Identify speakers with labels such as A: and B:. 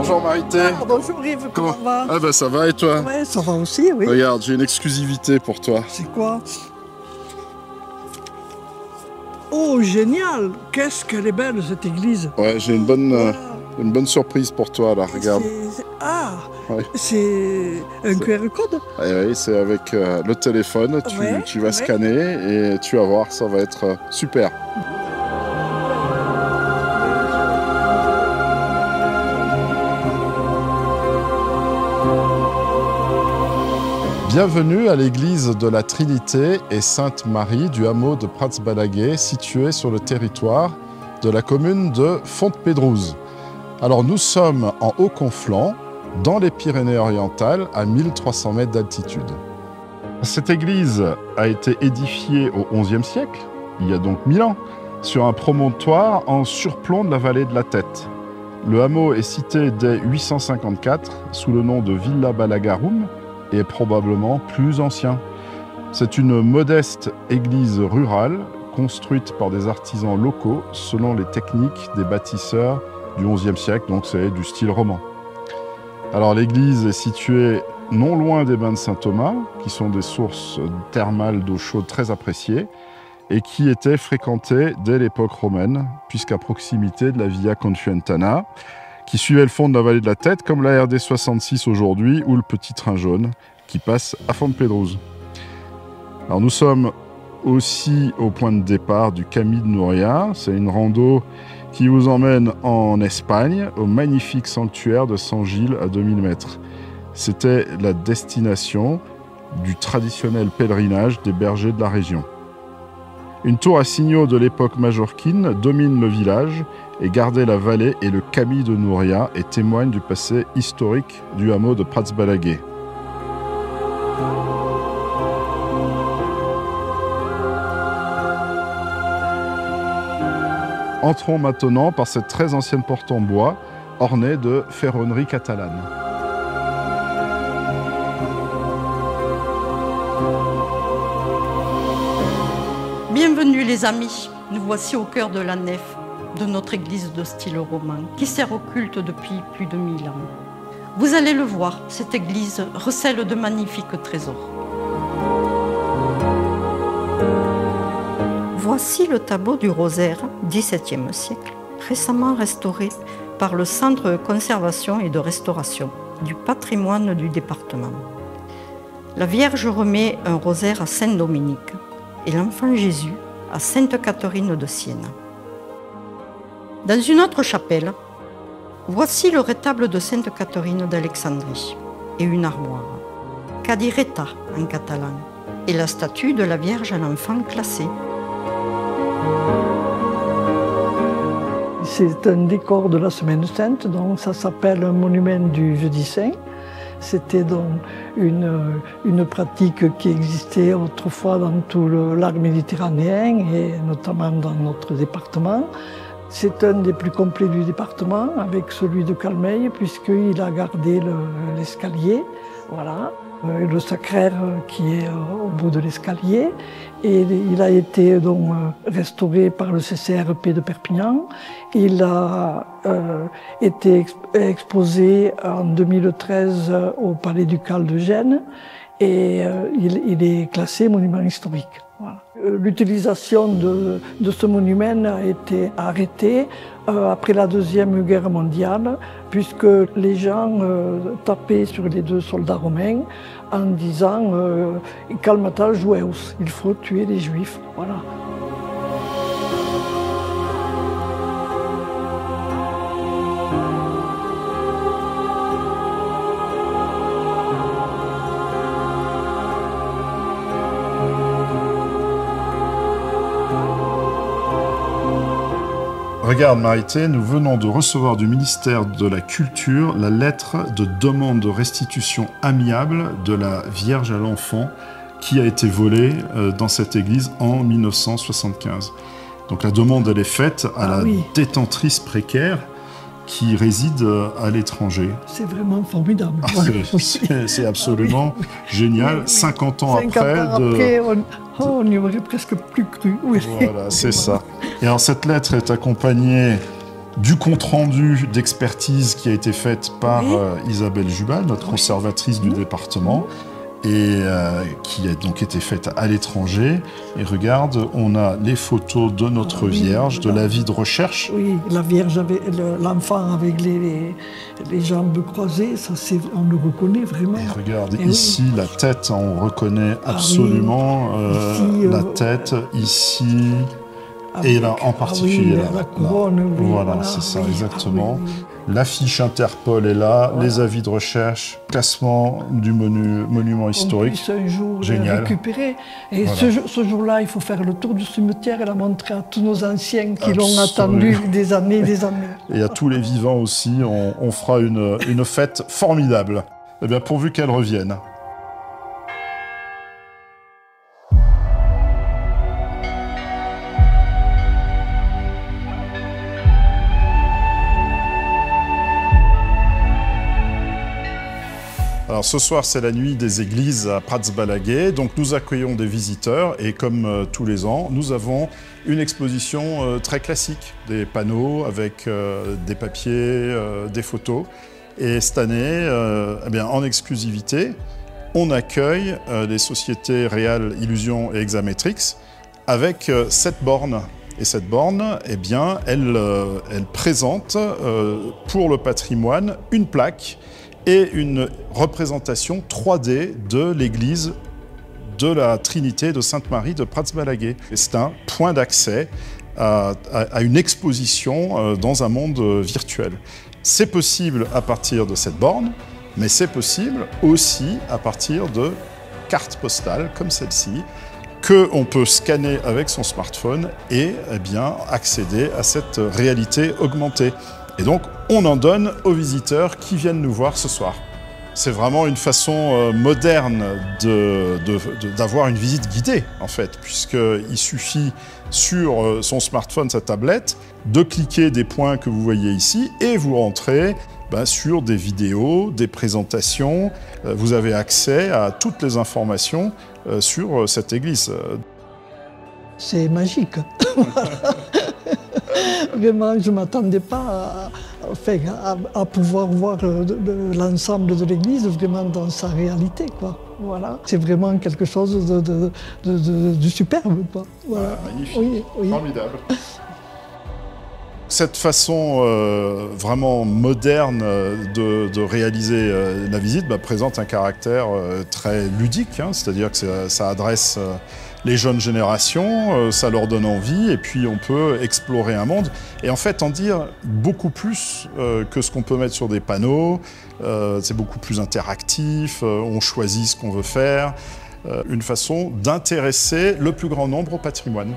A: Bonjour Marité.
B: Ah, bonjour Yves, comment ça va?
A: Ah bah ça va et toi?
B: Ouais, ça va aussi, oui.
A: Regarde, j'ai une exclusivité pour toi.
B: C'est quoi? Oh, génial! Qu'est-ce qu'elle est belle cette église!
A: Ouais, j'ai une bonne surprise pour toi là, regarde. Ouais.
B: C'est un QR code?
A: Oui, c'est avec le téléphone, tu vas scanner et tu vas voir, ça va être super. Bienvenue à l'église de la Trinité et Sainte-Marie du hameau de Prats-Balaguer, situé sur le territoire de la commune de Fontpédrouse. Alors nous sommes en Haut-Conflans, dans les Pyrénées-Orientales, à 1300 mètres d'altitude. Cette église a été édifiée au XIe siècle, il y a donc 1000 ans, sur un promontoire en surplomb de la vallée de la Tête. Le hameau est cité dès 854 sous le nom de Villa Balagarum, et est probablement plus ancien. C'est une modeste église rurale construite par des artisans locaux selon les techniques des bâtisseurs du XIe siècle, donc c'est du style roman. Alors l'église est située non loin des bains de Saint-Thomas, qui sont des sources thermales d'eau chaude très appréciées et qui étaient fréquentées dès l'époque romaine, puisqu'à proximité de la Via Confuentana, qui suivait le fond de la vallée de la Tête, comme la RD 66 aujourd'hui, ou le petit train jaune qui passe à Fontpédrouse. Alors nous sommes aussi au point de départ du Camí de Núria. C'est une rando qui vous emmène en Espagne, au magnifique sanctuaire de San Gil à 2000 mètres. C'était la destination du traditionnel pèlerinage des bergers de la région. Une tour à signaux de l'époque majorquine domine le village et gardait la vallée et le Camí de Núria et témoigne du passé historique du hameau de Prats-Balaguer. Entrons maintenant par cette très ancienne porte en bois ornée de ferronnerie catalane.
C: Bienvenue les amis, nous voici au cœur de la nef de notre église de style roman, qui sert au culte depuis plus de 1000 ans. Vous allez le voir, cette église recèle de magnifiques trésors. Voici le tableau du rosaire, XVIIe siècle, récemment restauré par le Centre de conservation et de restauration du patrimoine du département. La Vierge remet un rosaire à Saint-Dominique et l'enfant Jésus à Sainte Catherine de Sienne. Dans une autre chapelle, voici le rétable de Sainte Catherine d'Alexandrie et une armoire, cadireta en catalan, et la statue de la Vierge à l'enfant classée.
B: C'est un décor de la Semaine Sainte, donc ça s'appelle un monument du Jeudi Saint. C'était donc une pratique qui existait autrefois dans tout le lac méditerranéen et notamment dans notre département. C'est un des plus complets du département avec celui de Calmeil puisqu'il a gardé l'escalier, voilà, le sacraire qui est au bout de l'escalier. Et il a été donc restauré par le CCRP de Perpignan. Il a été exposé en 2013 au Palais ducal de Gênes et il est classé monument historique. Voilà. L'utilisation de ce monument a été arrêtée après la Deuxième Guerre mondiale, puisque les gens tapaient sur les deux soldats romains en disant « Calmata jueus », il faut tuer les Juifs. Voilà.
A: Regarde Marité, nous venons de recevoir du ministère de la Culture la lettre de demande de restitution amiable de la Vierge à l'enfant qui a été volée dans cette église en 1975. Donc la demande elle est faite à la détentrice précaire qui réside à l'étranger.
B: C'est vraiment formidable.
A: C'est absolument génial. 50 ans après,
B: on y aurait presque plus cru. Oui.
A: Voilà, c'est ça. Et alors cette lettre est accompagnée du compte-rendu d'expertise qui a été fait par Isabelle Jubal, notre conservatrice du département, et qui a donc été faite à l'étranger. Et regarde, on a les photos de notre Vierge, de la vie de recherche.
B: Oui, la Vierge, avec l'enfant avec les jambes croisées, ça, on le reconnaît vraiment.
A: Et regarde, ici, la tête, on reconnaît absolument ici, la tête, ici, et là, en particulier.
B: La couronne,
A: voilà, c'est ça, exactement. L'affiche Interpol est là, les avis de recherche, classement du monument historique.
B: On puisse un jour
A: génial.
B: Récupérer. Et ce jour-là, il faut faire le tour du cimetière et la montrer à tous nos anciens qui l'ont attendu des années et des années.
A: Et à tous les vivants aussi, on fera une fête formidable. Eh bien, pourvu qu'elle revienne. Alors ce soir, c'est la nuit des églises à Prats-Balaguer, donc nous accueillons des visiteurs et comme tous les ans, nous avons une exposition très classique, des panneaux avec des papiers, des photos. Et cette année, eh bien, en exclusivité, on accueille les sociétés Real, Illusion et Hexametrix avec cette borne. Et cette borne, eh bien, elle présente pour le patrimoine une plaque et une représentation 3D de l'église de la Trinité de Sainte-Marie de Prats-Balaguer. C'est un point d'accès à une exposition dans un monde virtuel. C'est possible à partir de cette borne, mais c'est possible aussi à partir de cartes postales comme celle-ci, qu'on peut scanner avec son smartphone et eh bien, accéder à cette réalité augmentée. Et donc, on en donne aux visiteurs qui viennent nous voir ce soir. C'est vraiment une façon moderne d'avoir une visite guidée, en fait, puisqu'il suffit sur son smartphone, sa tablette, de cliquer des points que vous voyez ici et vous rentrez sur des vidéos, des présentations. Vous avez accès à toutes les informations sur cette église.
B: C'est magique. Vraiment, je ne m'attendais pas à pouvoir voir l'ensemble de l'église vraiment dans sa réalité, quoi. Voilà. C'est vraiment quelque chose de superbe, quoi. Voilà.
A: Magnifique, formidable. Cette façon vraiment moderne de réaliser la visite présente un caractère très ludique, hein, c'est-à-dire que ça adresse les jeunes générations, ça leur donne envie, et puis on peut explorer un monde, et en fait en dire beaucoup plus que ce qu'on peut mettre sur des panneaux. C'est beaucoup plus interactif, on choisit ce qu'on veut faire, une façon d'intéresser le plus grand nombre au patrimoine.